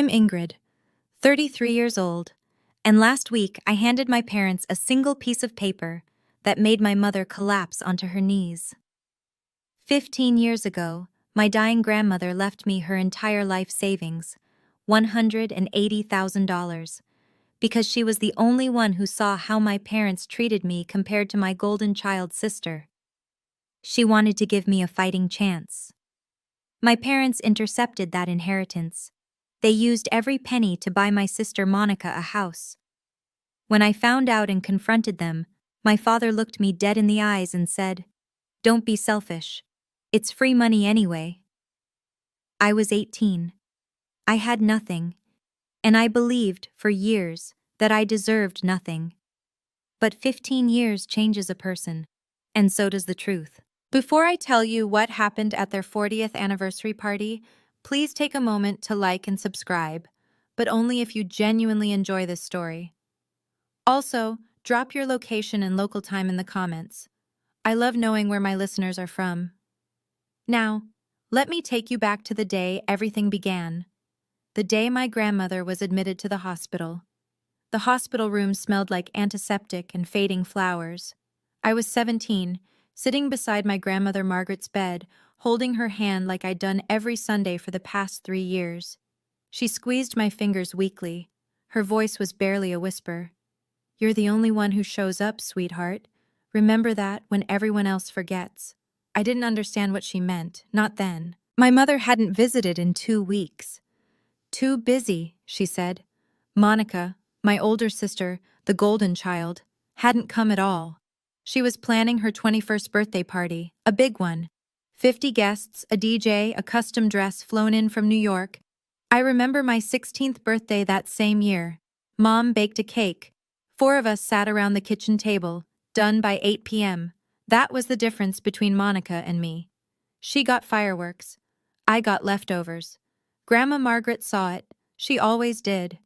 I'm Ingrid, 33 years old, and last week I handed my parents a single piece of paper that made my mother collapse onto her knees. 15 years ago, my dying grandmother left me her entire life savings, $180,000, because she was the only one who saw how my parents treated me compared to my golden child sister. She wanted to give me a fighting chance. My parents intercepted that inheritance. They used every penny to buy my sister Monica a house. When I found out and confronted them, my father looked me dead in the eyes and said, "Don't be selfish. It's free money anyway." I was 18. I had nothing, and I believed, for years, that I deserved nothing. But 15 years changes a person, and so does the truth. Before I tell you what happened at their 40th anniversary party, please take a moment to like and subscribe, but only if you genuinely enjoy this story. Also, drop your location and local time in the comments. I love knowing where my listeners are from. Now, let me take you back to the day everything began. The day my grandmother was admitted to the hospital. The hospital room smelled like antiseptic and fading flowers. I was 17, sitting beside my grandmother Margaret's bed, holding her hand like I'd done every Sunday for the past 3 years. She squeezed my fingers weakly. Her voice was barely a whisper. "You're the only one who shows up, sweetheart. Remember that when everyone else forgets." I didn't understand what she meant, not then. My mother hadn't visited in 2 weeks. "Too busy," she said. Monica, my older sister, the golden child, hadn't come at all. She was planning her 21st birthday party, a big one. 50 guests, a DJ, a custom dress flown in from New York. I remember my 16th birthday that same year. Mom baked a cake. 4 of us sat around the kitchen table, done by 8 p.m. That was the difference between Monica and me. She got fireworks. I got leftovers. Grandma Margaret saw it. She always did.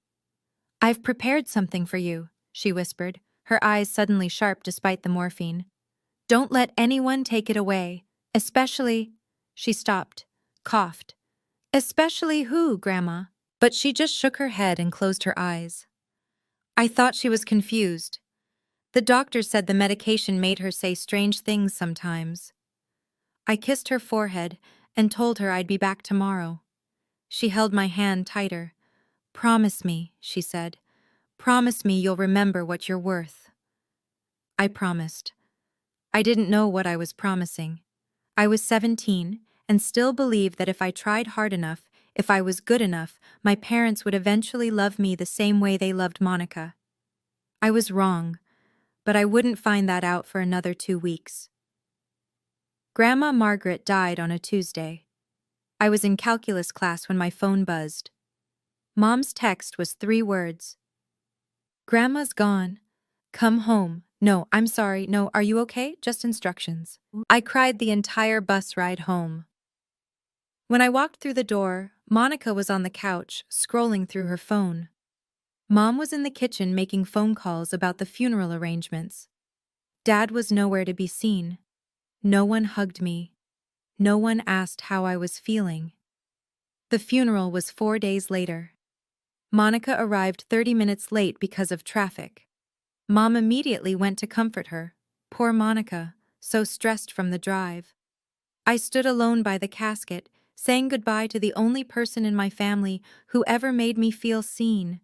"I've prepared something for you," she whispered, her eyes suddenly sharp despite the morphine. "Don't let anyone take it away, especially—" She stopped, coughed. "Especially who, Grandma?" But she just shook her head and closed her eyes. I thought she was confused. The doctor said the medication made her say strange things sometimes. I kissed her forehead and told her I'd be back tomorrow. She held my hand tighter. "Promise me," she said. "Promise me you'll remember what you're worth." I promised. I didn't know what I was promising. I was 17 and still believed that if I tried hard enough, if I was good enough, my parents would eventually love me the same way they loved Monica. I was wrong, but I wouldn't find that out for another 2 weeks. Grandma Margaret died on a Tuesday. I was in calculus class when my phone buzzed. Mom's text was 3 words. "Grandma's gone. Come home. No, I'm sorry. No, are you okay? Just instructions." I cried the entire bus ride home. When I walked through the door, Monica was on the couch, scrolling through her phone. Mom was in the kitchen making phone calls about the funeral arrangements. Dad was nowhere to be seen. No one hugged me. No one asked how I was feeling. The funeral was 4 days later. Monica arrived 30 minutes late because of traffic. Mom immediately went to comfort her. Poor Monica, so stressed from the drive. I stood alone by the casket, saying goodbye to the only person in my family who ever made me feel seen.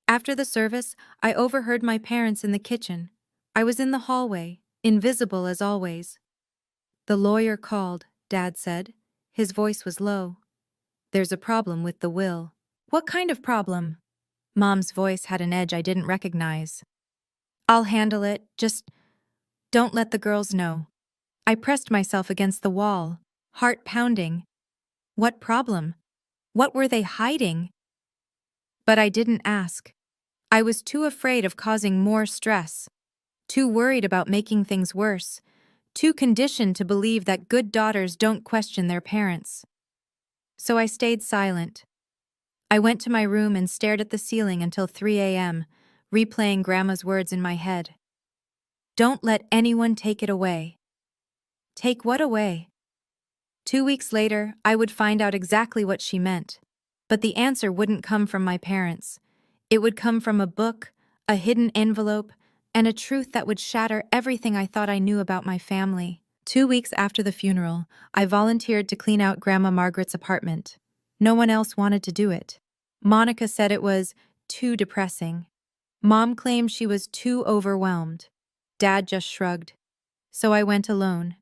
After the service, I overheard my parents in the kitchen. I was in the hallway, invisible as always. "The lawyer called," Dad said. His voice was low. "There's a problem with the will." "What kind of problem?" Mom's voice had an edge I didn't recognize. "I'll handle it, just don't let the girls know." I pressed myself against the wall, heart pounding. What problem? What were they hiding? But I didn't ask. I was too afraid of causing more stress, too worried about making things worse, too conditioned to believe that good daughters don't question their parents. So I stayed silent. I went to my room and stared at the ceiling until 3 a.m., replaying Grandma's words in my head. "Don't let anyone take it away." Take what away? 2 weeks later, I would find out exactly what she meant. But the answer wouldn't come from my parents. It would come from a book, a hidden envelope, and a truth that would shatter everything I thought I knew about my family. 2 weeks after the funeral, I volunteered to clean out Grandma Margaret's apartment. No one else wanted to do it. Monica said it was too depressing. Mom claimed she was too overwhelmed. Dad just shrugged. So I went alone.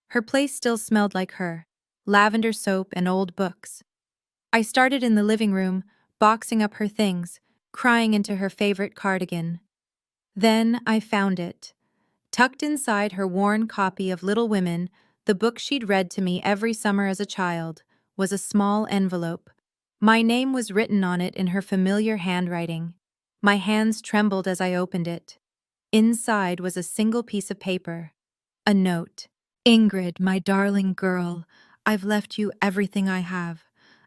Her place still smelled like her, lavender soap and old books. I started in the living room, boxing up her things, crying into her favorite cardigan. Then I found it. Tucked inside her worn copy of Little Women, the book she'd read to me every summer as a child, was a small envelope. My name was written on it in her familiar handwriting. My hands trembled as I opened it. Inside was a single piece of paper. A note. Ingrid, my darling girl, I've left you everything I have.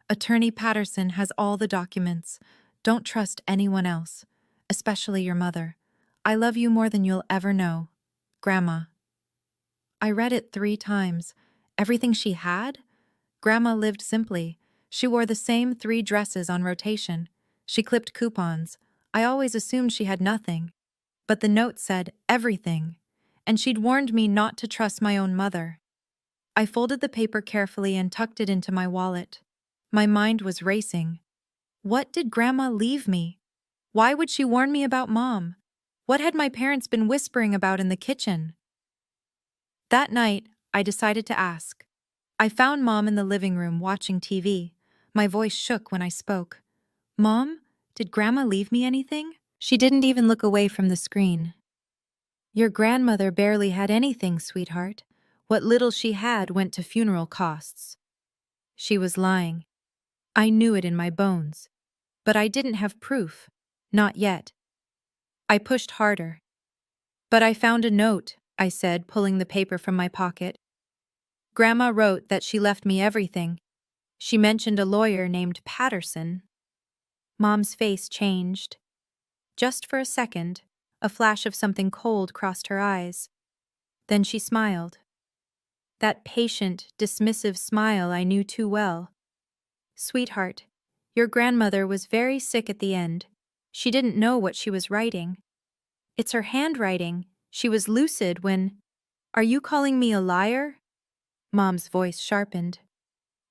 Attorney Patterson has all the documents. Don't trust anyone else, especially your mother. I love you more than you'll ever know. Grandma. I read it 3 times. Everything she had? Grandma lived simply. She wore the same 3 dresses on rotation. She clipped coupons. I always assumed she had nothing. But the note said everything. And she'd warned me not to trust my own mother. I folded the paper carefully and tucked it into my wallet. My mind was racing. What did Grandma leave me? Why would she warn me about Mom? What had my parents been whispering about in the kitchen? That night, I decided to ask. I found Mom in the living room watching TV. My voice shook when I spoke. Mom, did Grandma leave me anything? She didn't even look away from the screen. Your grandmother barely had anything, sweetheart. What little she had went to funeral costs. She was lying. I knew it in my bones. But I didn't have proof. Not yet. I pushed harder. But I found a note, I said, pulling the paper from my pocket. Grandma wrote that she left me everything. She mentioned a lawyer named Patterson. Mom's face changed. Just for a second, a flash of something cold crossed her eyes. Then she smiled. That patient, dismissive smile I knew too well. Sweetheart, your grandmother was very sick at the end. She didn't know what she was writing. It's her handwriting. She was lucid when... Are you calling me a liar? Mom's voice sharpened.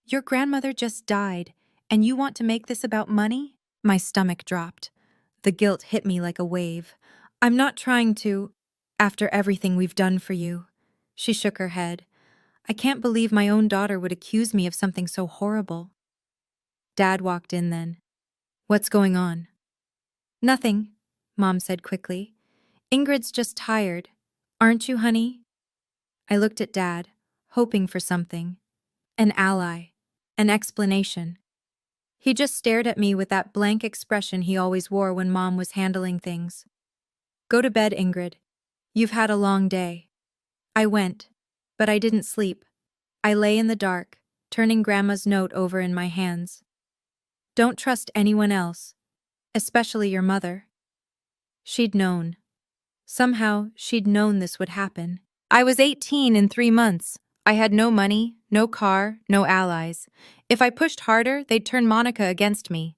Your grandmother just died, and you want to make this about money? My stomach dropped. The guilt hit me like a wave. I'm not trying to... After everything we've done for you. She shook her head. I can't believe my own daughter would accuse me of something so horrible. Dad walked in then. What's going on? Nothing, Mom said quickly. Ingrid's just tired. Aren't you, honey? I looked at Dad, hoping for something. An ally. An explanation. He just stared at me with that blank expression he always wore when Mom was handling things. Go to bed, Ingrid. You've had a long day. I went, but I didn't sleep. I lay in the dark, turning Grandma's note over in my hands. Don't trust anyone else, especially your mother. She'd known. Somehow, she'd known this would happen. I was 18 in 3 months. I had no money, no car, no allies. If I pushed harder, they'd turn Monica against me.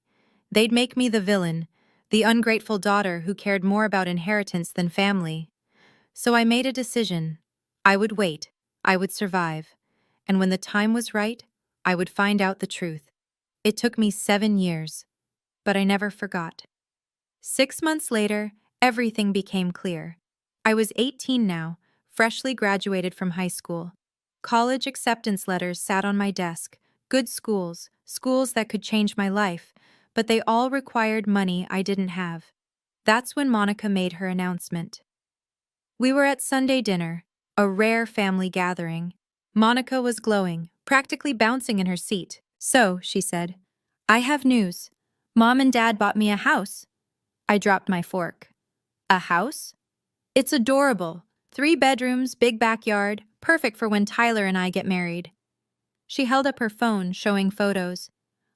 They'd make me the villain, the ungrateful daughter who cared more about inheritance than family. So I made a decision. I would wait. I would survive. And when the time was right, I would find out the truth. It took me 7 years, but I never forgot. 6 months later, everything became clear. I was 18 now, freshly graduated from high school. College acceptance letters sat on my desk, good schools, schools that could change my life, but they all required money I didn't have. That's when Monica made her announcement. We were at Sunday dinner, a rare family gathering. Monica was glowing, practically bouncing in her seat. So, she said, I have news. Mom and Dad bought me a house. I dropped my fork. A house? It's adorable. 3 bedrooms, big backyard, perfect for when Tyler and I get married. She held up her phone, showing photos.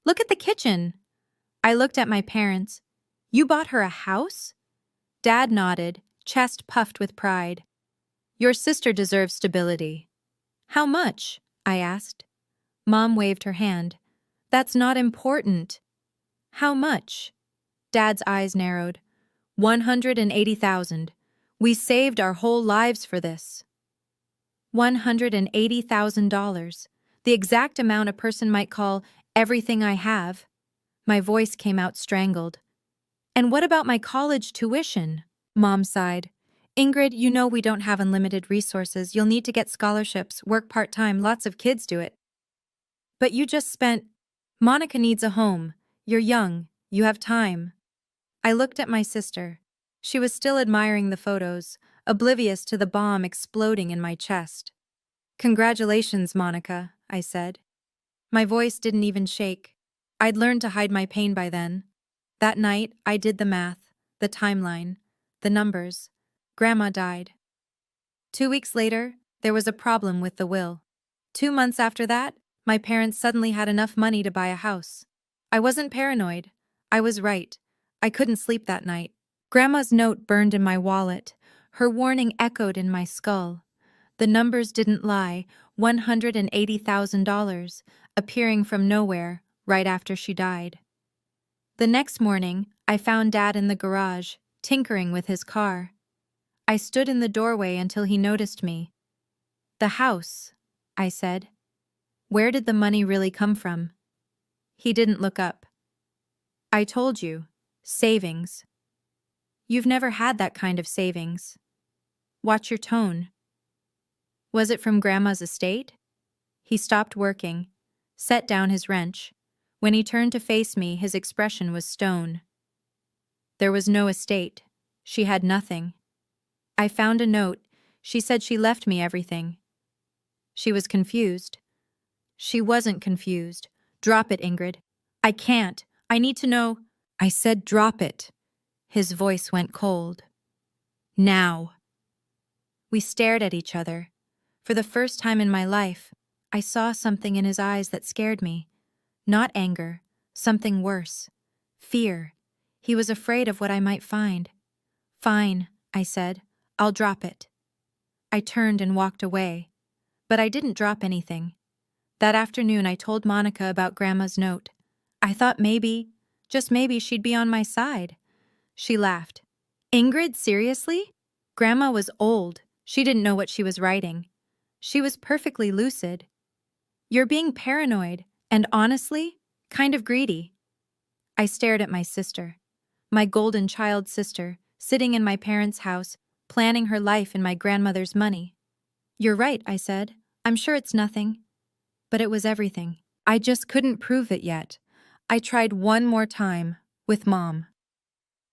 Look at the kitchen. I looked at my parents. You bought her a house? Dad nodded, chest puffed with pride. Your sister deserves stability. How much? I asked. Mom waved her hand. That's not important. How much? Dad's eyes narrowed. 180,000. We saved our whole lives for this. $180,000. The exact amount a person might call everything I have. My voice came out strangled. And what about my college tuition? Mom sighed. Ingrid, you know we don't have unlimited resources. You'll need to get scholarships, work part-time, lots of kids do it. But you just spent… Monica needs a home. You're young. You have time. I looked at my sister. She was still admiring the photos, oblivious to the bomb exploding in my chest. Congratulations, Monica, I said. My voice didn't even shake. I'd learned to hide my pain by then. That night, I did the math, the timeline, the numbers. Grandma died. 2 weeks later, there was a problem with the will. 2 months after that, my parents suddenly had enough money to buy a house. I wasn't paranoid. I was right. I couldn't sleep that night. Grandma's note burned in my wallet. Her warning echoed in my skull. The numbers didn't lie, $180,000, appearing from nowhere right after she died. The next morning, I found Dad in the garage, tinkering with his car. I stood in the doorway until he noticed me. The house, I said. Where did the money really come from? He didn't look up. I told you, savings. You've never had that kind of savings. Watch your tone. Was it from Grandma's estate? He stopped working, set down his wrench. When he turned to face me, his expression was stone. There was no estate. She had nothing. I found a note. She said she left me everything. She was confused. She wasn't confused. Drop it, Ingrid. I can't. I need to know. I said drop it. His voice went cold. Now. We stared at each other. For the first time in my life, I saw something in his eyes that scared me. Not anger, something worse. Fear. He was afraid of what I might find. Fine, I said. I'll drop it. I turned and walked away. But I didn't drop anything. That afternoon I told Monica about Grandma's note. I thought maybe, just maybe, she'd be on my side. She laughed. Ingrid, seriously? Grandma was old. She didn't know what she was writing. She was perfectly lucid. You're being paranoid, and honestly, kind of greedy. I stared at my sister, my golden child sister, sitting in my parents' house, planning her life in my grandmother's money. You're right, I said. I'm sure it's nothing. But it was everything. I just couldn't prove it yet. I tried one more time, with Mom.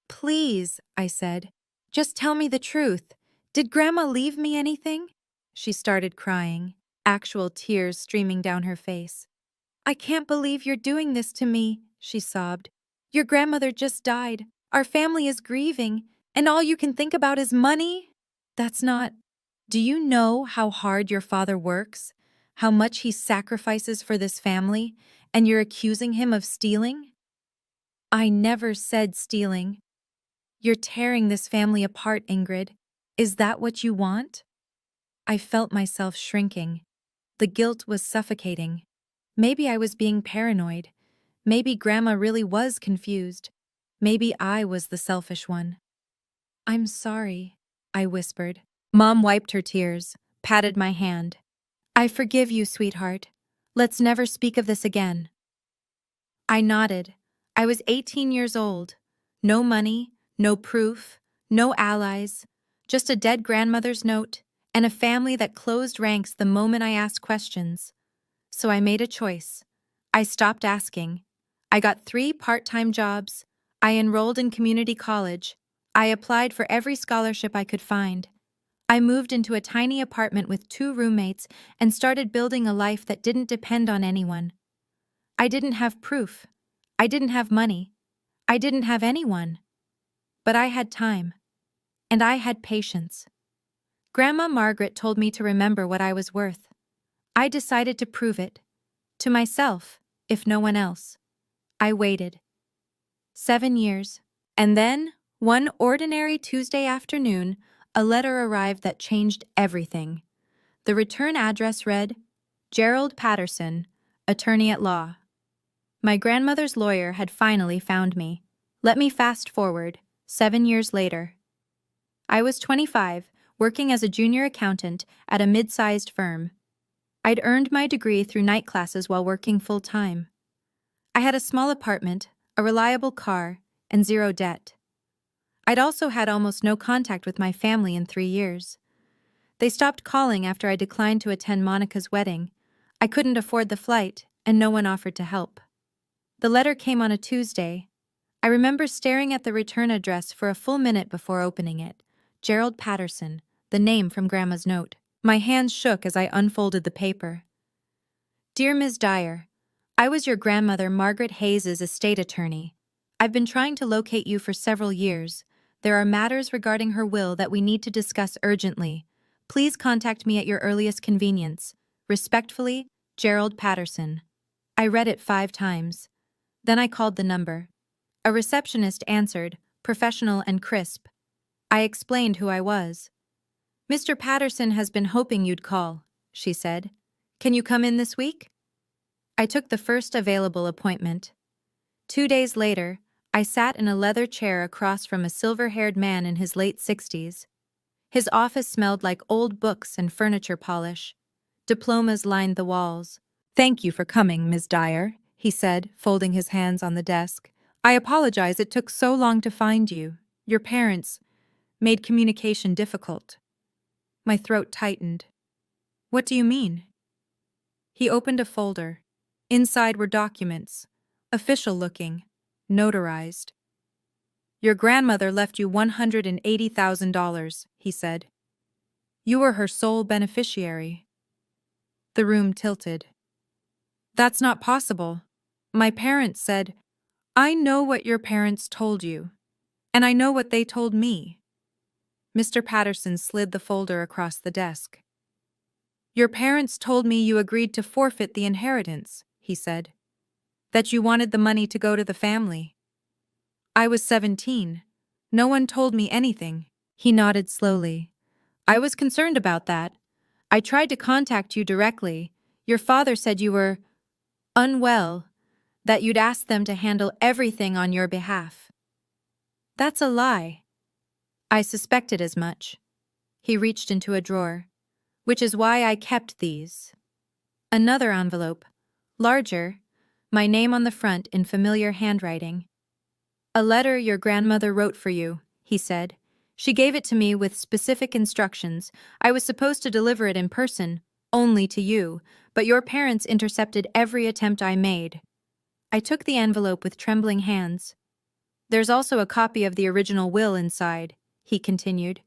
Please, I said, just tell me the truth. Did Grandma leave me anything? She started crying, actual tears streaming down her face. I can't believe you're doing this to me, she sobbed. Your grandmother just died. Our family is grieving, and all you can think about is money? That's not… Do you know how hard your father works? How much he sacrifices for this family, and you're accusing him of stealing? I never said stealing. You're tearing this family apart, Ingrid. Is that what you want? I felt myself shrinking. The guilt was suffocating. Maybe I was being paranoid. Maybe Grandma really was confused. Maybe I was the selfish one. I'm sorry, I whispered. Mom wiped her tears, patted my hand. I forgive you, sweetheart. Let's never speak of this again. I nodded. I was 18 years old. No money, no proof, no allies, just a dead grandmother's note, and a family that closed ranks the moment I asked questions. So I made a choice. I stopped asking. I got 3 part-time jobs. I enrolled in community college. I applied for every scholarship I could find. I moved into a tiny apartment with 2 roommates and started building a life that didn't depend on anyone. I didn't have proof. I didn't have money. I didn't have anyone. But I had time. And I had patience. Grandma Margaret told me to remember what I was worth. I decided to prove it. To myself, if no one else. I waited. 7 years. And then, one ordinary Tuesday afternoon, a letter arrived that changed everything. The return address read, Gerald Patterson, attorney at law. My grandmother's lawyer had finally found me. Let me fast forward, 7 years later. I was 25, working as a junior accountant at a mid-sized firm. I'd earned my degree through night classes while working full-time. I had a small apartment, a reliable car, and zero debt. I'd also had almost no contact with my family in 3 years. They stopped calling after I declined to attend Monica's wedding. I couldn't afford the flight, and no one offered to help. The letter came on a Tuesday. I remember staring at the return address for a full minute before opening it. Gerald Patterson, the name from Grandma's note. My hands shook as I unfolded the paper. Dear Ms. Dyer, I was your grandmother Margaret Hayes's estate attorney. I've been trying to locate you for several years. There are matters regarding her will that we need to discuss urgently. Please contact me at your earliest convenience. Respectfully, Gerald Patterson. I read it 5 times. Then I called the number. A receptionist answered, professional and crisp. I explained who I was. Mr. Patterson has been hoping you'd call, she said. Can you come in this week? I took the first available appointment. 2 days later, I sat in a leather chair across from a silver-haired man in his late 60s. His office smelled like old books and furniture polish. Diplomas lined the walls. Thank you for coming, Ms. Dyer, he said, folding his hands on the desk. I apologize it took so long to find you. Your parents made communication difficult. My throat tightened. What do you mean? He opened a folder. Inside were documents, official-looking, notarized. Your grandmother left you $180,000, he said. You were her sole beneficiary. The room tilted. That's not possible. My parents said, I know what your parents told you, and I know what they told me. Mr. Patterson slid the folder across the desk. Your parents told me you agreed to forfeit the inheritance, he said. That you wanted the money to go to the family. I was 17. No one told me anything. He nodded slowly. I was concerned about that. I tried to contact you directly. Your father said you were unwell, that you'd asked them to handle everything on your behalf. That's a lie. I suspected as much. He reached into a drawer. Which is why I kept these. Another envelope, larger, my name on the front in familiar handwriting. A letter your grandmother wrote for you, he said. She gave it to me with specific instructions. I was supposed to deliver it in person, only to you, but your parents intercepted every attempt I made. I took the envelope with trembling hands. There's also a copy of the original will inside, he continued.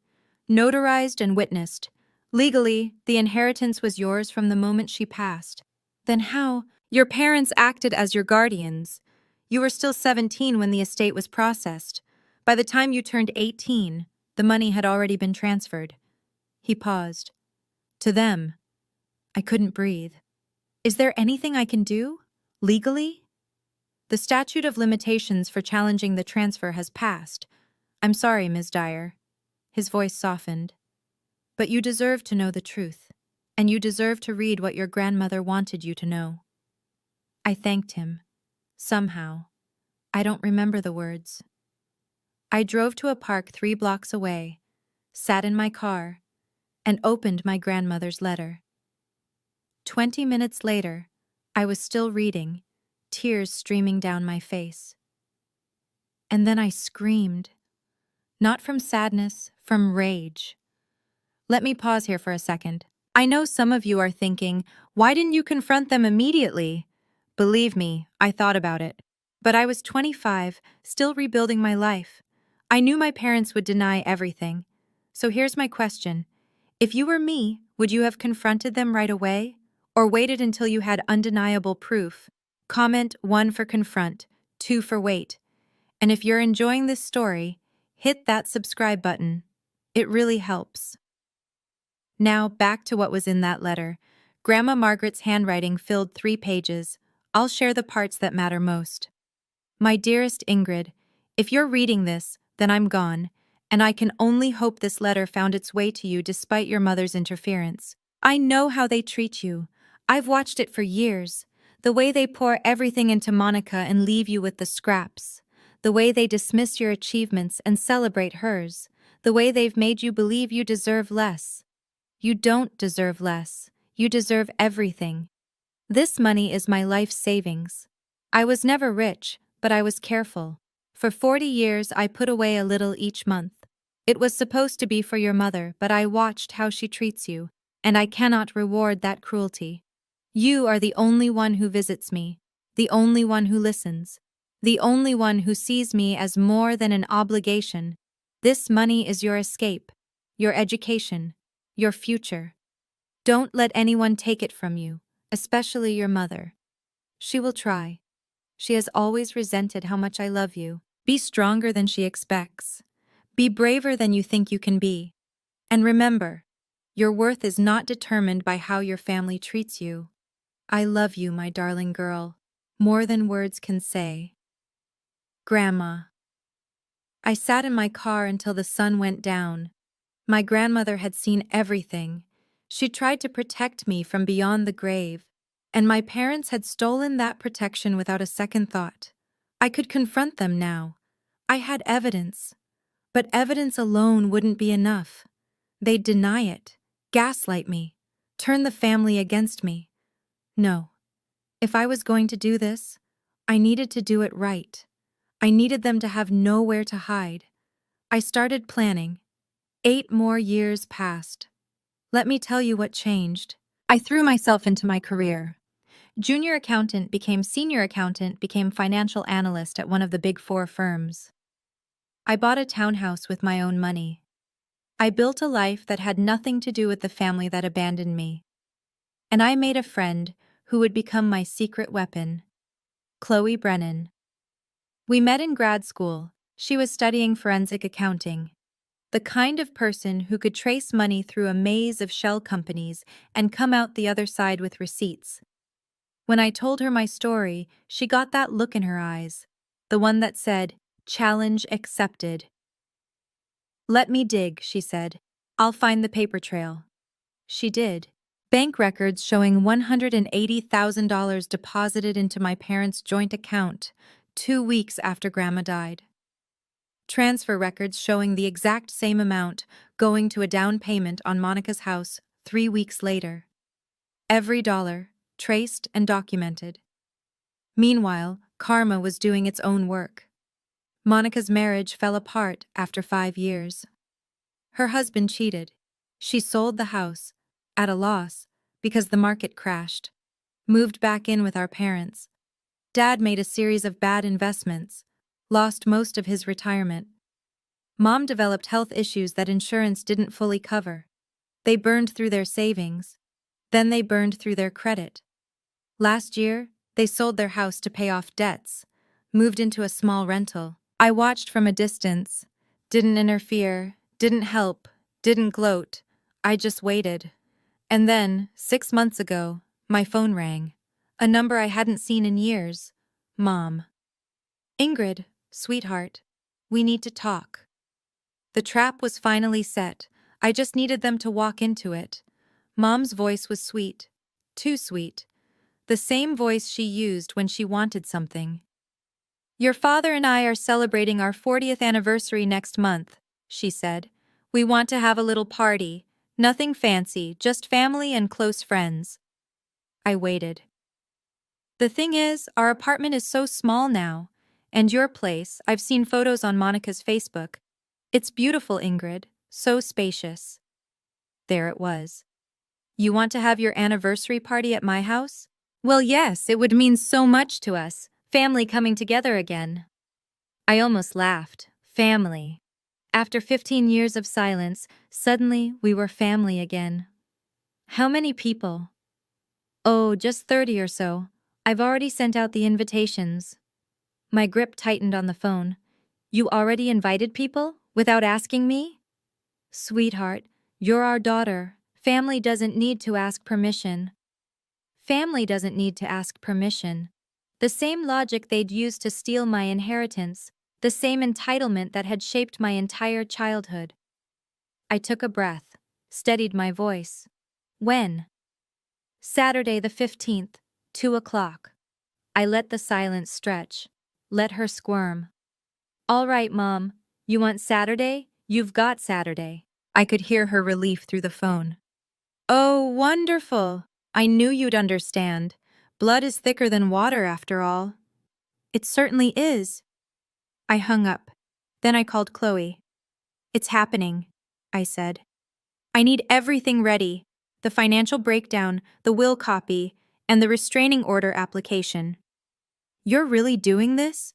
Notarized and witnessed. Legally, the inheritance was yours from the moment she passed. Then how? Your parents acted as your guardians. You were still 17 when the estate was processed. By the time you turned 18, the money had already been transferred. He paused. To them. I couldn't breathe. Is there anything I can do? Legally? The statute of limitations for challenging the transfer has passed. I'm sorry, Ms. Dyer. His voice softened. But you deserve to know the truth, and you deserve to read what your grandmother wanted you to know. I thanked him. Somehow. I don't remember the words. I drove to a park 3 blocks away, sat in my car, and opened my grandmother's letter. 20 minutes later, I was still reading, tears streaming down my face. And then I screamed. Not from sadness, from rage. Let me pause here for a second. I know some of you are thinking, why didn't you confront them immediately? Believe me, I thought about it. But I was 25, still rebuilding my life. I knew my parents would deny everything. So here's my question. If you were me, would you have confronted them right away? Or waited until you had undeniable proof? Comment 1 for confront, 2 for wait. And if you're enjoying this story, hit that subscribe button. It really helps. Now, back to what was in that letter. Grandma Margaret's handwriting filled 3 pages. I'll share the parts that matter most. My dearest Ingrid, if you're reading this, then I'm gone, and I can only hope this letter found its way to you despite your mother's interference. I know how they treat you. I've watched it for years. The way they pour everything into Monica and leave you with the scraps. The way they dismiss your achievements and celebrate hers. The way they've made you believe you deserve less. You don't deserve less. You deserve everything. This money is my life savings. I was never rich, but I was careful. For 40 years I put away a little each month. It was supposed to be for your mother, but I watched how she treats you, and I cannot reward that cruelty. You are the only one who visits me, the only one who listens, the only one who sees me as more than an obligation. This money is your escape, your education, your future. Don't let anyone take it from you, especially your mother. She will try. She has always resented how much I love you. Be stronger than she expects. Be braver than you think you can be. And remember, your worth is not determined by how your family treats you. I love you, my darling girl, more than words can say. Grandma. I sat in my car until the sun went down. My grandmother had seen everything. She tried to protect me from beyond the grave, and my parents had stolen that protection without a second thought. I could confront them now. I had evidence. But evidence alone wouldn't be enough. They'd deny it, gaslight me, turn the family against me. No. If I was going to do this, I needed to do it right. I needed them to have nowhere to hide. I started planning. 8 more years passed. Let me tell you what changed. I threw myself into my career. Junior accountant became senior accountant, became financial analyst at one of the big 4 firms. I bought a townhouse with my own money. I built a life that had nothing to do with the family that abandoned me. And I made a friend who would become my secret weapon. Chloe Brennan. We met in grad school. She was studying forensic accounting. The kind of person who could trace money through a maze of shell companies and come out the other side with receipts. When I told her my story, she got that look in her eyes, the one that said, "Challenge accepted." "Let me dig," she said. "I'll find the paper trail." She did. Bank records showing $180,000 deposited into my parents' joint account 2 weeks after Grandma died. Transfer records showing the exact same amount going to a down payment on Monica's house 3 weeks later. Every dollar, traced and documented. Meanwhile, karma was doing its own work. Monica's marriage fell apart after 5 years. Her husband cheated. She sold the house, at a loss, because the market crashed. Moved back in with our parents. Dad made a series of bad investments, lost most of his retirement. Mom developed health issues that insurance didn't fully cover. They burned through their savings. Then they burned through their credit. Last year, they sold their house to pay off debts, moved into a small rental. I watched from a distance, didn't interfere, didn't help, didn't gloat. I just waited. And then, 6 months ago, my phone rang. A number I hadn't seen in years. Mom. "Ingrid, sweetheart, we need to talk." The trap was finally set. I just needed them to walk into it. Mom's voice was sweet. Too sweet. The same voice she used when she wanted something. "Your father and I are celebrating our 40th anniversary next month," she said. "We want to have a little party. Nothing fancy, just family and close friends." I waited. "The thing is, our apartment is so small now. And your place, I've seen photos on Monica's Facebook. It's beautiful, Ingrid, so spacious." There it was. "You want to have your anniversary party at my house?" "Well, yes, it would mean so much to us, family coming together again." I almost laughed. Family. After 15 years of silence, suddenly we were family again. "How many people?" "Oh, just 30 or so. I've already sent out the invitations." My grip tightened on the phone. "You already invited people? Without asking me?" "Sweetheart, you're our daughter. Family doesn't need to ask permission." Family doesn't need to ask permission. The same logic they'd used to steal my inheritance, the same entitlement that had shaped my entire childhood. I took a breath, steadied my voice. "When?" "Saturday the 15th, 2 o'clock. I let the silence stretch. Let her squirm. All right, Mom. You want Saturday? You've got Saturday. I could hear her relief through the phone. Oh, wonderful. I knew you'd understand. Blood is thicker than water, after all. It certainly is. I hung up. Then I called Chloe. It's happening, I said. I need everything ready. The financial breakdown, the will copy, and the restraining order application. You're really doing this?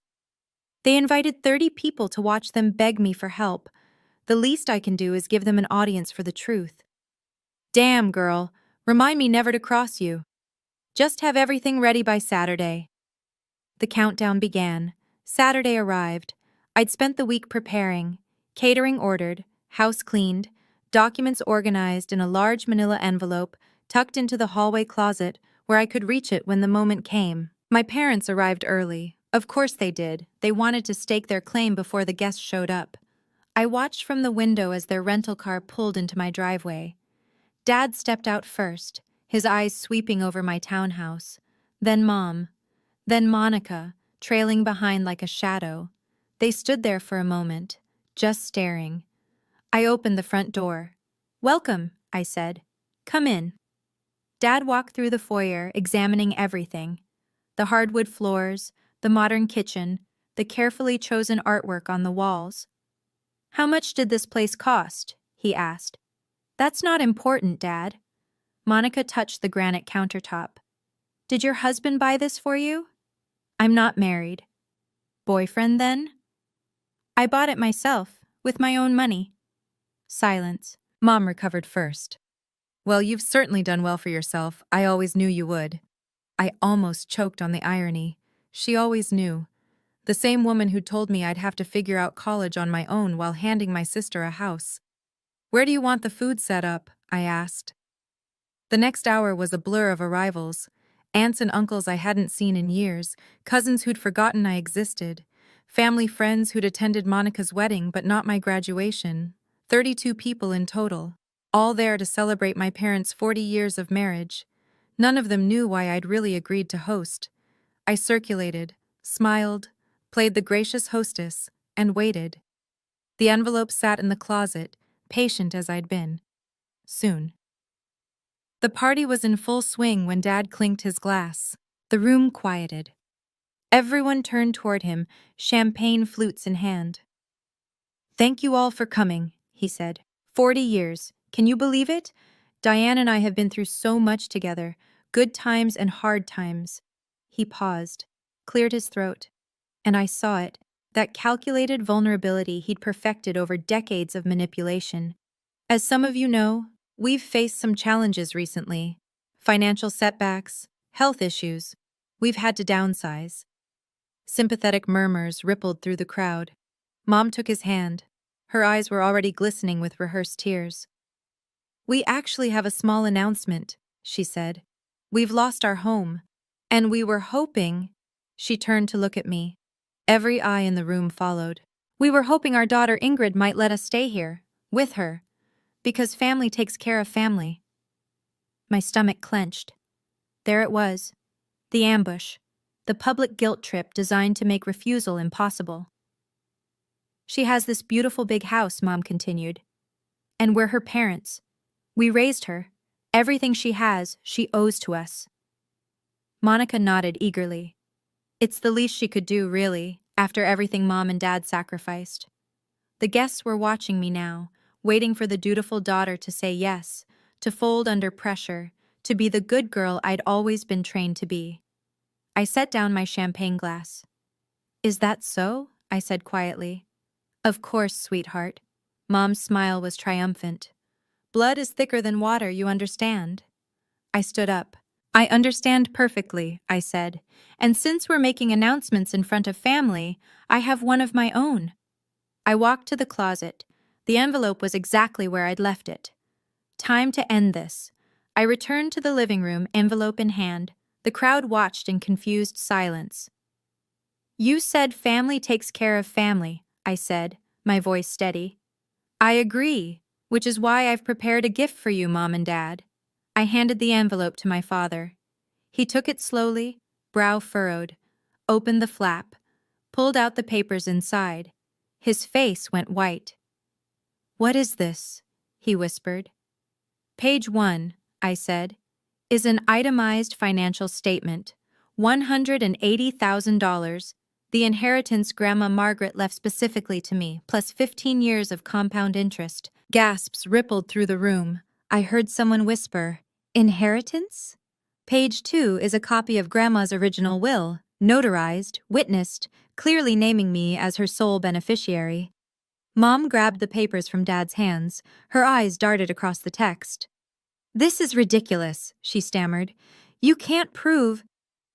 They invited 30 people to watch them beg me for help. The least I can do is give them an audience for the truth. Damn, girl. Remind me never to cross you. Just have everything ready by Saturday. The countdown began. Saturday arrived. I'd spent the week preparing. Catering ordered, house cleaned, documents organized in a large manila envelope tucked into the hallway closet where I could reach it when the moment came. My parents arrived early. Of course they did. They wanted to stake their claim before the guests showed up. I watched from the window as their rental car pulled into my driveway. Dad stepped out first, his eyes sweeping over my townhouse. Then Mom. Then Monica, trailing behind like a shadow. They stood there for a moment, just staring. I opened the front door. Welcome, I said. Come in. Dad walked through the foyer, examining everything. The hardwood floors, the modern kitchen, the carefully chosen artwork on the walls. How much did this place cost? He asked. That's not important, Dad. Monica touched the granite countertop. Did your husband buy this for you? I'm not married. Boyfriend, then? I bought it myself, with my own money. Silence. Mom recovered first. Well, you've certainly done well for yourself. I always knew you would. I almost choked on the irony. She always knew. The same woman who told me I'd have to figure out college on my own while handing my sister a house. Where do you want the food set up? I asked. The next hour was a blur of arrivals. Aunts and uncles I hadn't seen in years, cousins who'd forgotten I existed, family friends who'd attended Monica's wedding but not my graduation. 32 people in total, all there to celebrate my parents' 40 years of marriage. None of them knew why I'd really agreed to host. I circulated, smiled, played the gracious hostess, and waited. The envelope sat in the closet, patient as I'd been. Soon. The party was in full swing when Dad clinked his glass. The room quieted. Everyone turned toward him, champagne flutes in hand. Thank you all for coming, he said. 40 years. Can you believe it? Diane and I have been through so much together, good times and hard times. He paused, cleared his throat, and I saw it, that calculated vulnerability he'd perfected over decades of manipulation. As some of you know, we've faced some challenges recently. Financial setbacks, health issues. We've had to downsize. Sympathetic murmurs rippled through the crowd. Mom took his hand. Her eyes were already glistening with rehearsed tears. We actually have a small announcement, she said. We've lost our home. And we were hoping... She turned to look at me. Every eye in the room followed. We were hoping our daughter Ingrid might let us stay here, with her. Because family takes care of family. My stomach clenched. There it was. The ambush. The public guilt trip designed to make refusal impossible. She has this beautiful big house, Mom continued. And we're her parents. We raised her. Everything she has, she owes to us. Monica nodded eagerly. It's the least she could do, really, after everything Mom and Dad sacrificed. The guests were watching me now, waiting for the dutiful daughter to say yes, to fold under pressure, to be the good girl I'd always been trained to be. I set down my champagne glass. Is that so? I said quietly. Of course, sweetheart. Mom's smile was triumphant. Blood is thicker than water, you understand. I stood up. I understand perfectly, I said. And since we're making announcements in front of family, I have one of my own. I walked to the closet. The envelope was exactly where I'd left it. Time to end this. I returned to the living room, envelope in hand. The crowd watched in confused silence. You said family takes care of family, I said, my voice steady. I agree, which is why I've prepared a gift for you, Mom and Dad. I handed the envelope to my father. He took it slowly, brow furrowed, opened the flap, pulled out the papers inside. His face went white. "What is this?" he whispered. "Page 1, I said, "is an itemized financial statement. $180,000. The inheritance Grandma Margaret left specifically to me, plus 15 years of compound interest." Gasps rippled through the room. I heard someone whisper, "Inheritance?" Page 2 is a copy of Grandma's original will, notarized, witnessed, clearly naming me as her sole beneficiary. Mom grabbed the papers from Dad's hands. Her eyes darted across the text. "This is ridiculous," she stammered. "You can't prove—"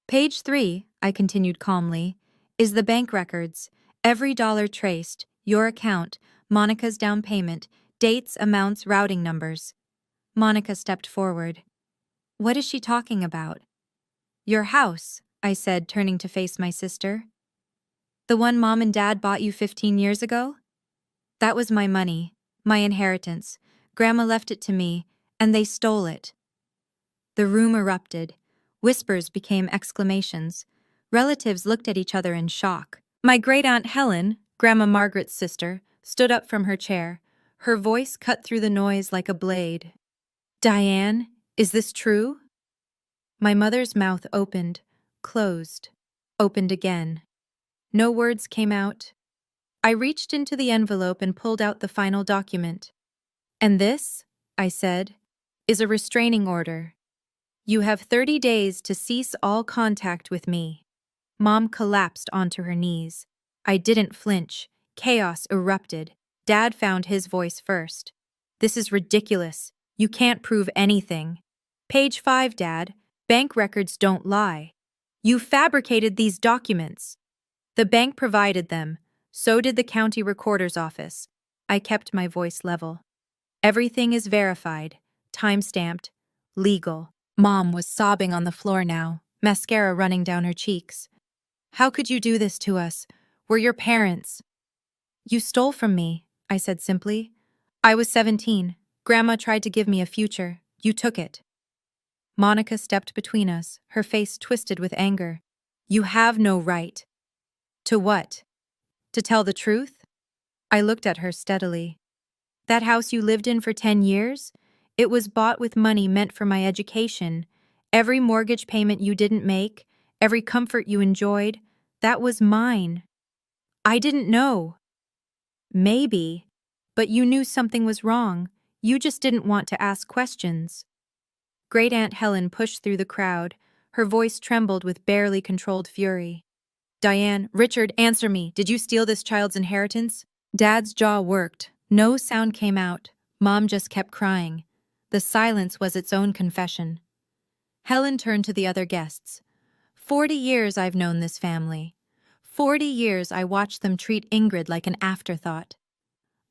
"Page 3, I continued calmly, "is the bank records. Every dollar traced, your account, Monica's down payment, dates, amounts, routing numbers." Monica stepped forward. "What is she talking about?" "Your house," I said, turning to face my sister. "The one Mom and Dad bought you 15 years ago? That was my money, my inheritance. Grandma left it to me, and they stole it." The room erupted. Whispers became exclamations. Relatives looked at each other in shock. My great-aunt Helen, Grandma Margaret's sister, stood up from her chair. Her voice cut through the noise like a blade. "Diane, is this true?" My mother's mouth opened, closed, opened again. No words came out. I reached into the envelope and pulled out the final document. "And this," I said, "is a restraining order. You have 30 days to cease all contact with me." Mom collapsed onto her knees. I didn't flinch. Chaos erupted. Dad found his voice first. "This is ridiculous. You can't prove anything." "Page 5, Dad. Bank records don't lie. You fabricated these documents." "The bank provided them. So did the county recorder's office." I kept my voice level. "Everything is verified, time-stamped, legal." Mom was sobbing on the floor now, mascara running down her cheeks. "How could you do this to us? We're your parents." "You stole from me," I said simply. "I was 17. Grandma tried to give me a future. You took it." Monica stepped between us, her face twisted with anger. "You have no right." "To what? To tell the truth?" I looked at her steadily. "That house you lived in for 10 years? It was bought with money meant for my education. Every mortgage payment you didn't make, every comfort you enjoyed, that was mine. I didn't know." "Maybe, but you knew something was wrong. You just didn't want to ask questions." Great Aunt Helen pushed through the crowd. Her voice trembled with barely controlled fury. "Diane, Richard, answer me. Did you steal this child's inheritance?" Dad's jaw worked. No sound came out. Mom just kept crying. The silence was its own confession. Helen turned to the other guests. 40 years I've known this family. 40 years I watched them treat Ingrid like an afterthought.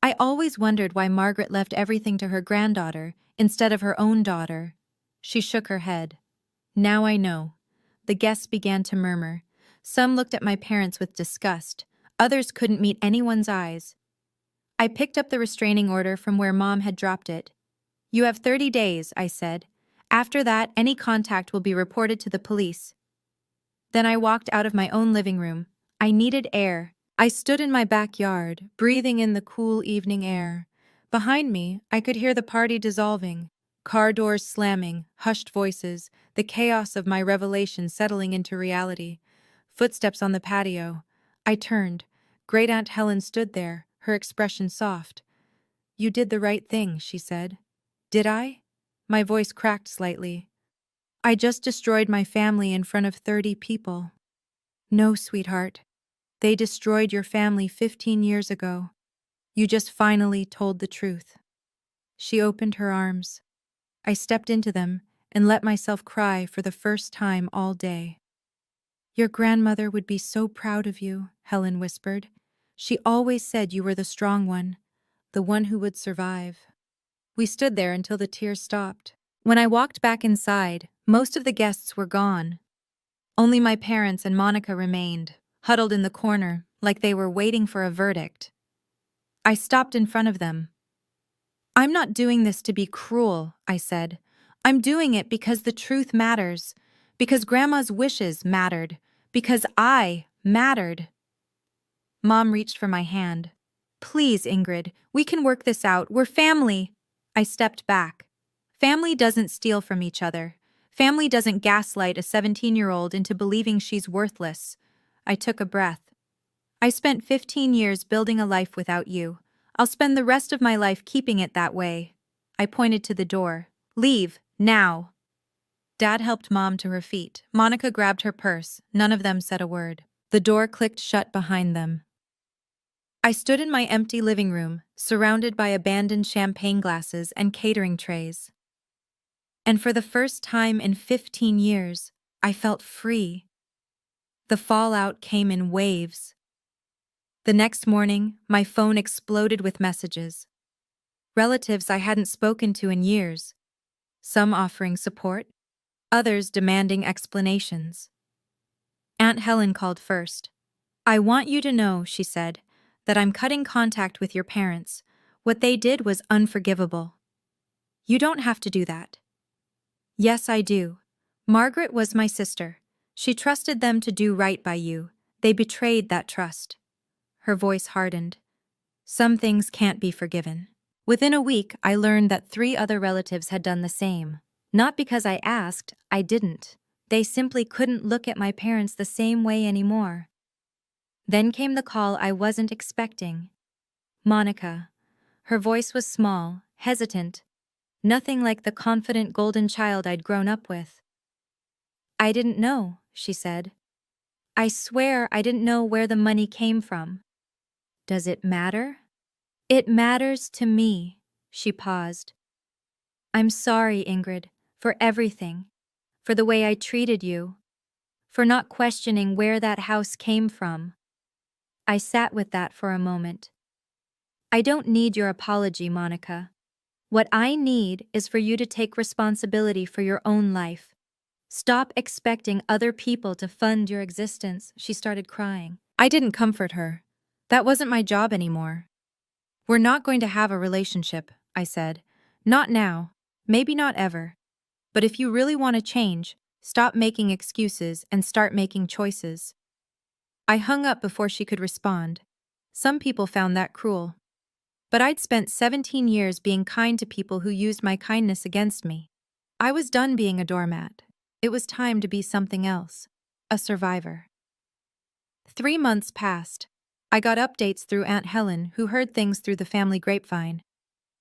I always wondered why Margaret left everything to her granddaughter instead of her own daughter. She shook her head. "Now I know." The guests began to murmur. Some looked at my parents with disgust. Others couldn't meet anyone's eyes. I picked up the restraining order from where Mom had dropped it. "You have 30 days, I said. "After that, any contact will be reported to the police." Then I walked out of my own living room. I needed air. I stood in my backyard, breathing in the cool evening air. Behind me, I could hear the party dissolving. Car doors slamming, hushed voices, the chaos of my revelation settling into reality. Footsteps on the patio. I turned. Great Aunt Helen stood there, her expression soft. "You did the right thing," she said. "Did I?" My voice cracked slightly. "I just destroyed my family in front of 30 people." "No, sweetheart. They destroyed your family 15 years ago. You just finally told the truth." She opened her arms. I stepped into them and let myself cry for the first time all day. "Your grandmother would be so proud of you," Helen whispered. "She always said you were the strong one, the one who would survive." We stood there until the tears stopped. When I walked back inside, most of the guests were gone. Only my parents and Monica remained, huddled in the corner, like they were waiting for a verdict. I stopped in front of them. "I'm not doing this to be cruel," I said. "I'm doing it because the truth matters, Because Grandma's wishes mattered. Because I mattered. Mom reached for my hand. Please, Ingrid, we can work this out. We're family. I stepped back. Family doesn't steal from each other. Family doesn't gaslight a 17-year-old into believing she's worthless. I took a breath. I spent 15 years building a life without you. I'll spend the rest of my life keeping it that way. I pointed to the door. Leave, now. Dad helped Mom to her feet. Monica grabbed her purse. None of them said a word. The door clicked shut behind them. I stood in my empty living room, surrounded by abandoned champagne glasses and catering trays. And for the first time in 15 years, I felt free. The fallout came in waves. The next morning, my phone exploded with messages. Relatives I hadn't spoken to in years, some offering support, others demanding explanations. Aunt Helen called first. I want you to know, she said, that I'm cutting contact with your parents. What they did was unforgivable. You don't have to do that. Yes, I do. Margaret was my sister. She trusted them to do right by you. They betrayed that trust. Her voice hardened. Some things can't be forgiven. Within a week, I learned that 3 other relatives had done the same. Not because I asked, I didn't. They simply couldn't look at my parents the same way anymore. Then came the call I wasn't expecting. Monica. Her voice was small, hesitant, nothing like the confident golden child I'd grown up with. I didn't know, she said. I swear I didn't know where the money came from. Does it matter? It matters to me, she paused. I'm sorry, Ingrid, for everything, for the way I treated you, for not questioning where that house came from. I sat with that for a moment. I don't need your apology, Monica. What I need is for you to take responsibility for your own life. Stop expecting other people to fund your existence, she started crying. I didn't comfort her. That wasn't my job anymore. We're not going to have a relationship, I said. Not now, maybe not ever. But if you really want to change, stop making excuses and start making choices. I hung up before she could respond. Some people found that cruel. But I'd spent 17 years being kind to people who used my kindness against me. I was done being a doormat. It was time to be something else. A survivor. 3 months passed. I got updates through Aunt Helen, who heard things through the family grapevine.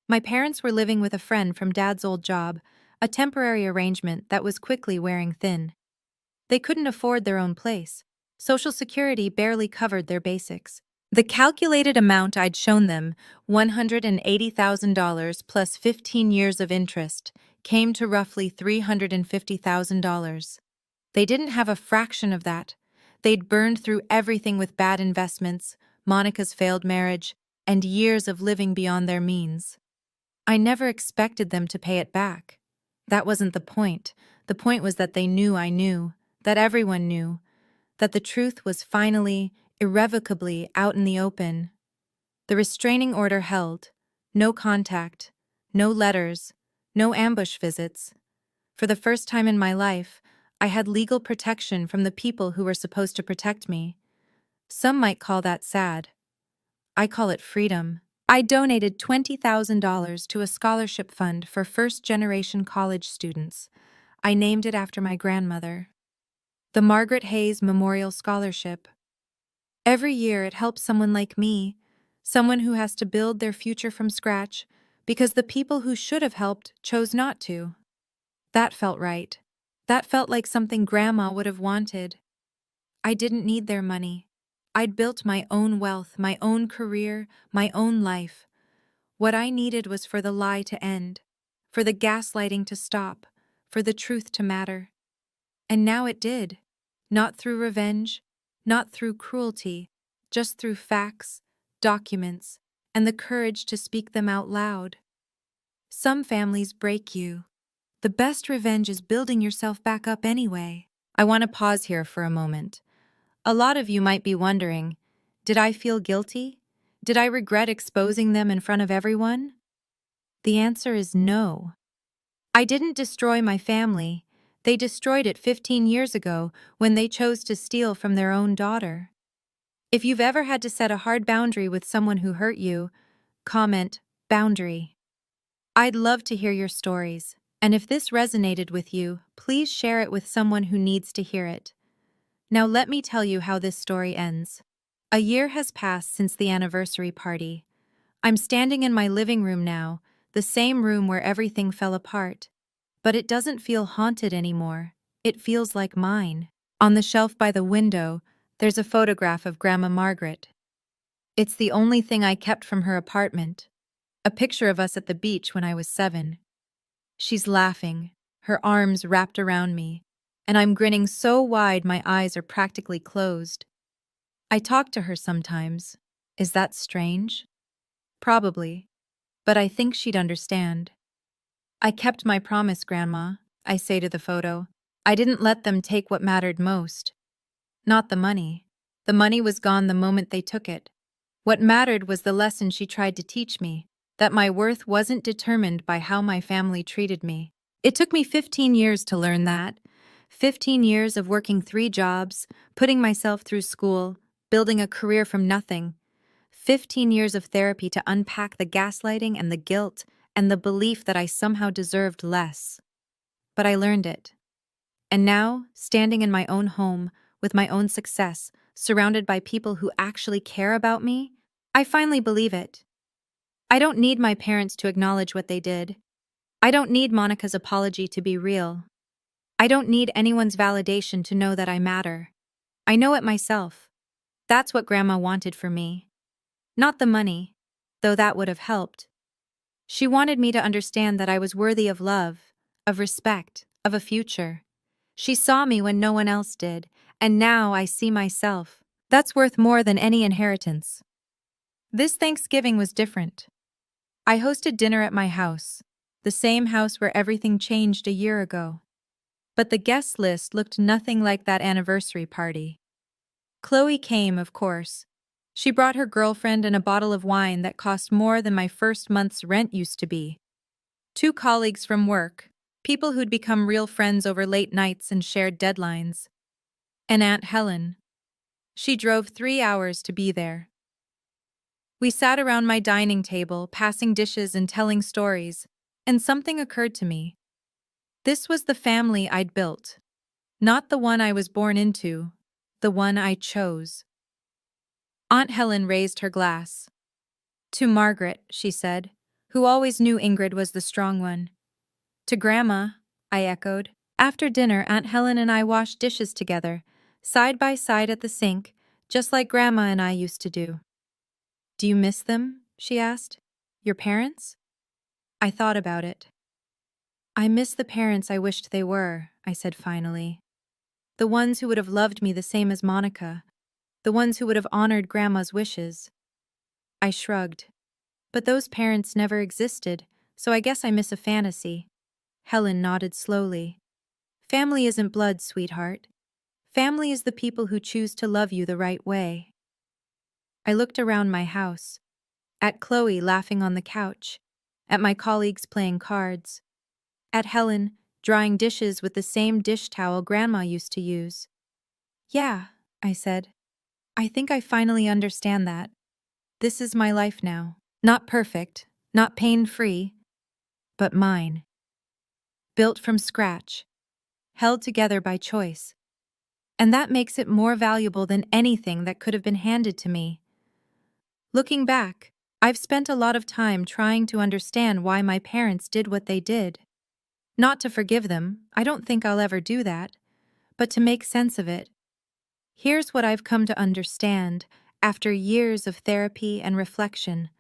My parents were living with a friend from Dad's old job, a temporary arrangement that was quickly wearing thin. They couldn't afford their own place. Social Security barely covered their basics. The calculated amount I'd shown them, $180,000 plus 15 years of interest, came to roughly $350,000. They didn't have a fraction of that. They'd burned through everything with bad investments, Monica's failed marriage, and years of living beyond their means. I never expected them to pay it back. That wasn't the point. The point was that they knew I knew, that everyone knew, that the truth was finally, irrevocably out in the open. The restraining order held. No contact, no letters, no ambush visits. For the first time in my life, I had legal protection from the people who were supposed to protect me. Some might call that sad. I call it freedom. I donated $20,000 to a scholarship fund for first-generation college students. I named it after my grandmother. The Margaret Hayes Memorial Scholarship. Every year it helps someone like me, someone who has to build their future from scratch because the people who should have helped chose not to. That felt right. That felt like something Grandma would have wanted. I didn't need their money. I'd built my own wealth, my own career, my own life. What I needed was for the lie to end, for the gaslighting to stop, for the truth to matter. And now it did. Not through revenge, not through cruelty, just through facts, documents, and the courage to speak them out loud. Some families break you. The best revenge is building yourself back up anyway. I want to pause here for a moment. A lot of you might be wondering, did I feel guilty? Did I regret exposing them in front of everyone? The answer is no. I didn't destroy my family. They destroyed it 15 years ago when they chose to steal from their own daughter. If you've ever had to set a hard boundary with someone who hurt you, comment boundary. I'd love to hear your stories, and if this resonated with you, please share it with someone who needs to hear it. Now let me tell you how this story ends. A year has passed since the anniversary party. I'm standing in my living room now, the same room where everything fell apart. But it doesn't feel haunted anymore. It feels like mine. On the shelf by the window, there's a photograph of Grandma Margaret. It's the only thing I kept from her apartment. A picture of us at the beach when I was 7. She's laughing, her arms wrapped around me, and I'm grinning so wide my eyes are practically closed. I talk to her sometimes. Is that strange? Probably, but I think she'd understand. I kept my promise, Grandma, I say to the photo. I didn't let them take what mattered most. Not the money. The money was gone the moment they took it. What mattered was the lesson she tried to teach me, that my worth wasn't determined by how my family treated me. It took me 15 years to learn that. 15 years of working 3 jobs, putting myself through school, building a career from nothing. 15 years of therapy to unpack the gaslighting and the guilt and the belief that I somehow deserved less. But I learned it. And now, standing in my own home, with my own success, surrounded by people who actually care about me, I finally believe it. I don't need my parents to acknowledge what they did. I don't need Monica's apology to be real. I don't need anyone's validation to know that I matter. I know it myself. That's what Grandma wanted for me. Not the money, though that would have helped. She wanted me to understand that I was worthy of love, of respect, of a future. She saw me when no one else did, and now I see myself. That's worth more than any inheritance. This Thanksgiving was different. I hosted dinner at my house, the same house where everything changed a year ago. But the guest list looked nothing like that anniversary party. Chloe came, of course. She brought her girlfriend and a bottle of wine that cost more than my first month's rent used to be. 2 colleagues from work, people who'd become real friends over late nights and shared deadlines. And Aunt Helen. She drove 3 hours to be there. We sat around my dining table, passing dishes and telling stories, and something occurred to me. This was the family I'd built. Not the one I was born into, the one I chose. Aunt Helen raised her glass. To Margaret, she said, who always knew Ingrid was the strong one. To Grandma, I echoed. After dinner, Aunt Helen and I washed dishes together, side by side at the sink, just like Grandma and I used to do. Do you miss them? She asked. Your parents? I thought about it. I miss the parents I wished they were, I said finally. The ones who would have loved me the same as Monica. The ones who would have honored Grandma's wishes. I shrugged. But those parents never existed, so I guess I miss a fantasy. Helen nodded slowly. Family isn't blood, sweetheart. Family is the people who choose to love you the right way. I looked around my house, at Chloe laughing on the couch, at my colleagues playing cards, at Helen drying dishes with the same dish towel Grandma used to use. Yeah, I said. I think I finally understand that. This is my life now. Not perfect, not pain-free, but mine. Built from scratch, held together by choice. And that makes it more valuable than anything that could have been handed to me. Looking back, I've spent a lot of time trying to understand why my parents did what they did. Not to forgive them, I don't think I'll ever do that, but to make sense of it. Here's what I've come to understand after years of therapy and reflection.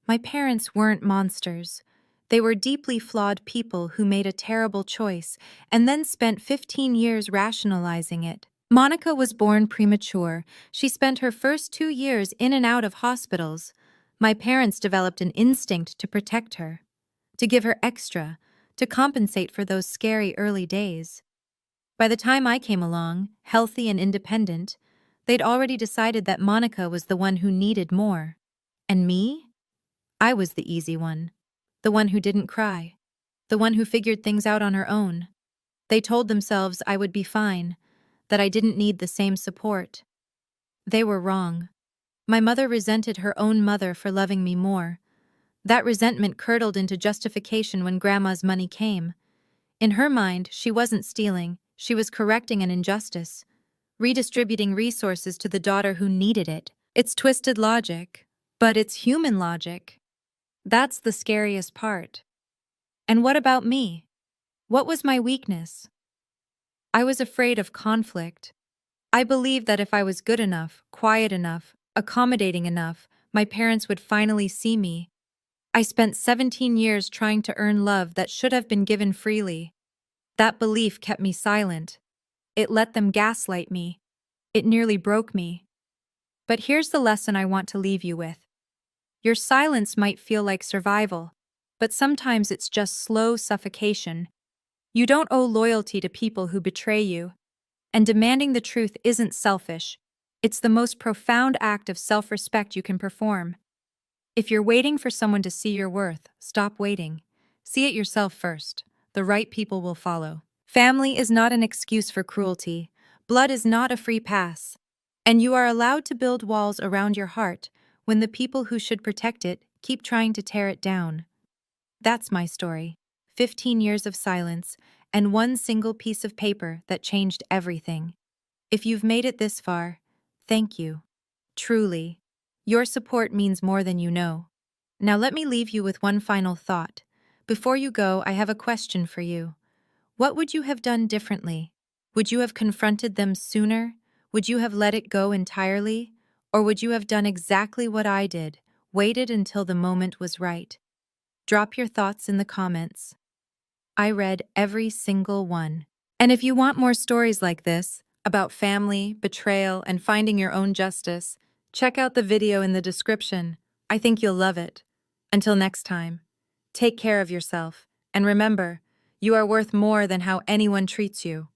My parents weren't monsters. They were deeply flawed people who made a terrible choice and then spent 15 years rationalizing it. Monica was born premature. She spent her first 2 years in and out of hospitals. My parents developed an instinct to protect her, to give her extra, to compensate for those scary early days. By the time I came along, healthy and independent, they'd already decided that Monica was the one who needed more. And me? I was the easy one. The one who didn't cry. The one who figured things out on her own. They told themselves I would be fine, that I didn't need the same support. They were wrong. My mother resented her own mother for loving me more. That resentment curdled into justification when Grandma's money came. In her mind, she wasn't stealing, she was correcting an injustice, redistributing resources to the daughter who needed it. It's twisted logic, but it's human logic. That's the scariest part. And what about me? What was my weakness? I was afraid of conflict. I believed that if I was good enough, quiet enough, accommodating enough, my parents would finally see me. I spent 17 years trying to earn love that should have been given freely. That belief kept me silent. It let them gaslight me. It nearly broke me. But here's the lesson I want to leave you with. Your silence might feel like survival, but sometimes it's just slow suffocation. You don't owe loyalty to people who betray you. And demanding the truth isn't selfish. It's the most profound act of self-respect you can perform. If you're waiting for someone to see your worth, stop waiting. See it yourself first. The right people will follow. Family is not an excuse for cruelty. Blood is not a free pass. And you are allowed to build walls around your heart when the people who should protect it keep trying to tear it down. That's my story. 15 years of silence, and one single piece of paper that changed everything. If you've made it this far, thank you. Truly. Your support means more than you know. Now let me leave you with one final thought. Before you go, I have a question for you. What would you have done differently? Would you have confronted them sooner? Would you have let it go entirely? Or would you have done exactly what I did, waited until the moment was right? Drop your thoughts in the comments. I read every single one. And if you want more stories like this, about family, betrayal, and finding your own justice, check out the video in the description. I think you'll love it. Until next time, take care of yourself, and remember, you are worth more than how anyone treats you.